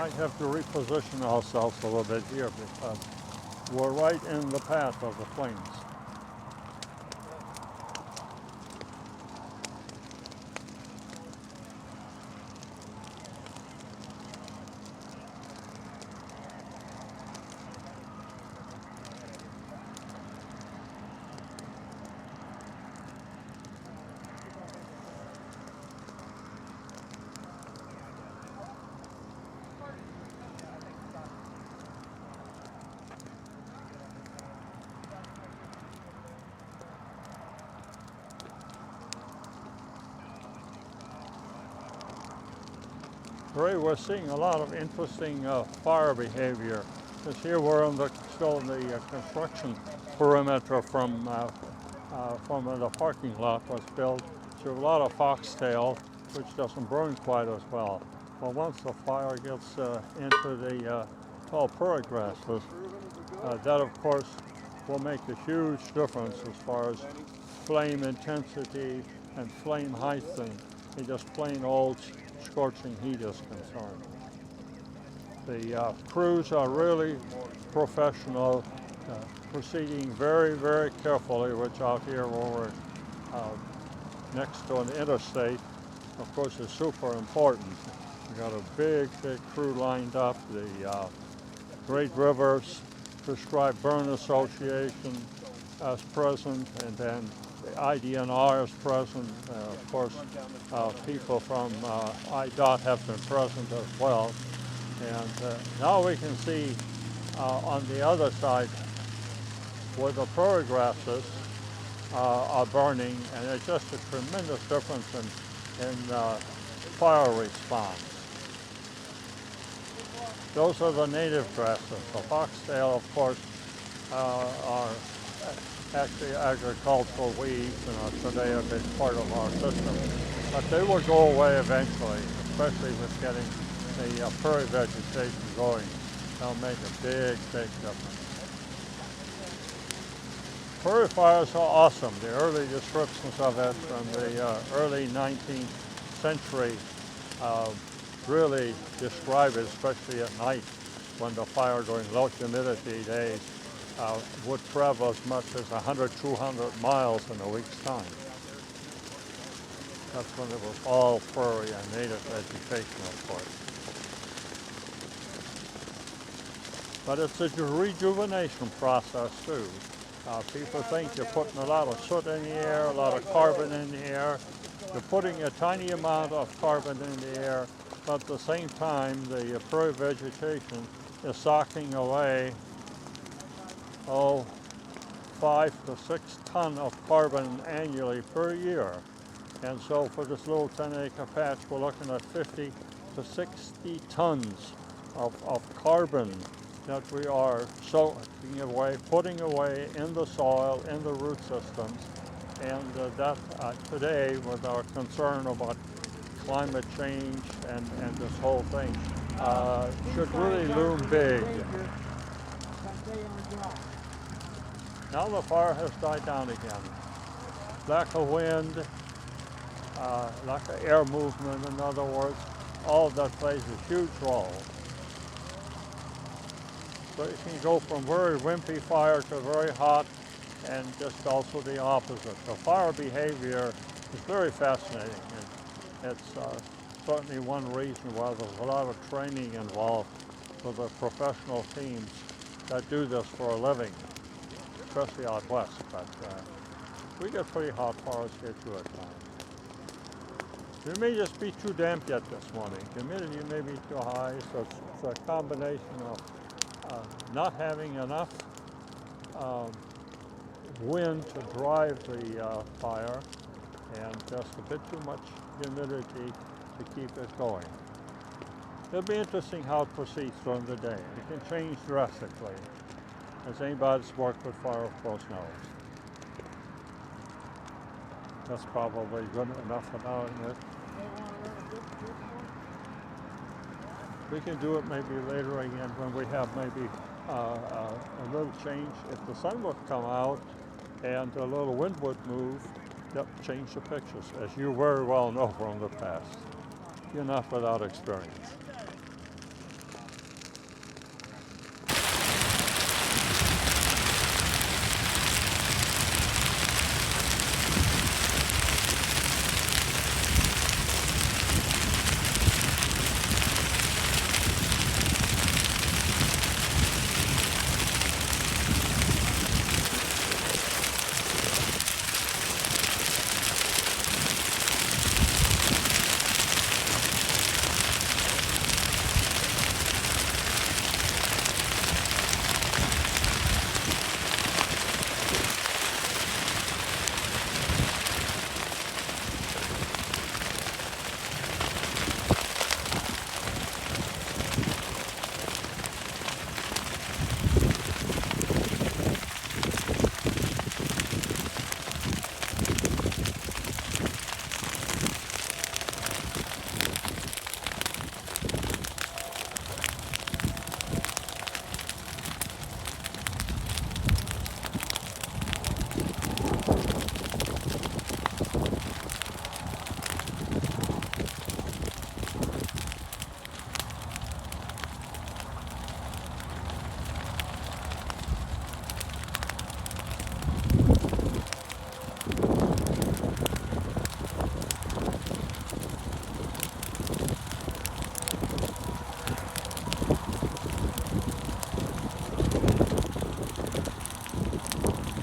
might have to reposition ourselves a little bit here because we're right in the path of the flames. We're seeing a lot of interesting fire behavior. Because here we're still in the construction perimeter from when the parking lot was built. So a lot of foxtail, which doesn't burn quite as well. But once the fire gets into the tall prairie grasses, that of course will make a huge difference as far as flame intensity and flame height and just plain old scorching heat is concerned. The crews are really professional, proceeding very, very carefully, which out here over next to an interstate, of course, is super important. We've got a big, big crew lined up. The Great Rivers Prescribed Burn Association is present, and then the IDNR is present. Of course, people from IDOT have been present as well. And now we can see on the other side where the prairie grasses are burning, and it's just a tremendous difference in fire response. Those are the native grasses. The foxtail, of course, are actually agricultural weeds and are today a big part of our system. But they will go away eventually, especially with getting the prairie vegetation going. They'll make a big, big difference. Prairie fires are awesome. The early descriptions of it from the early 19th century really describe it, especially at night when the fire during low humidity days would travel as much as 100, 200 miles in a week's time. That's when it was all prairie and native vegetation, of course. But it's a rejuvenation process too. People think you're putting a lot of soot in the air, a lot of carbon in the air. You're putting a tiny amount of carbon in the air, but at the same time, the prairie vegetation is socking away 5 to 6 tons of carbon annually per year. And so for this little 10-acre patch, we're looking at 50 to 60 tons of carbon that we are soaking away, putting away in the soil, in the root systems. And that today, with our concern about climate change and this whole thing, should really loom big. Now the fire has died down again. Lack of wind, lack of air movement, in other words, all of that plays a huge role. So you can go from very wimpy fire to very hot, and just also the opposite. The fire behavior is very fascinating. It's certainly one reason why there's a lot of training involved for the professional teams that do this for a living, especially out west. But we get pretty hot fires here too at times. It may just be too damp yet this morning. Humidity may be too high, so it's a combination of not having enough wind to drive the fire and just a bit too much humidity to keep it going. It'll be interesting how it proceeds during the day. It can change drastically, as anybody that's worked with fire, of course, knows. That's probably good enough for now, isn't it? We can do it maybe later again when we have maybe a little change. If the sun would come out and a little wind would move, that would change the pictures, as you very well know from the past. You're not without experience.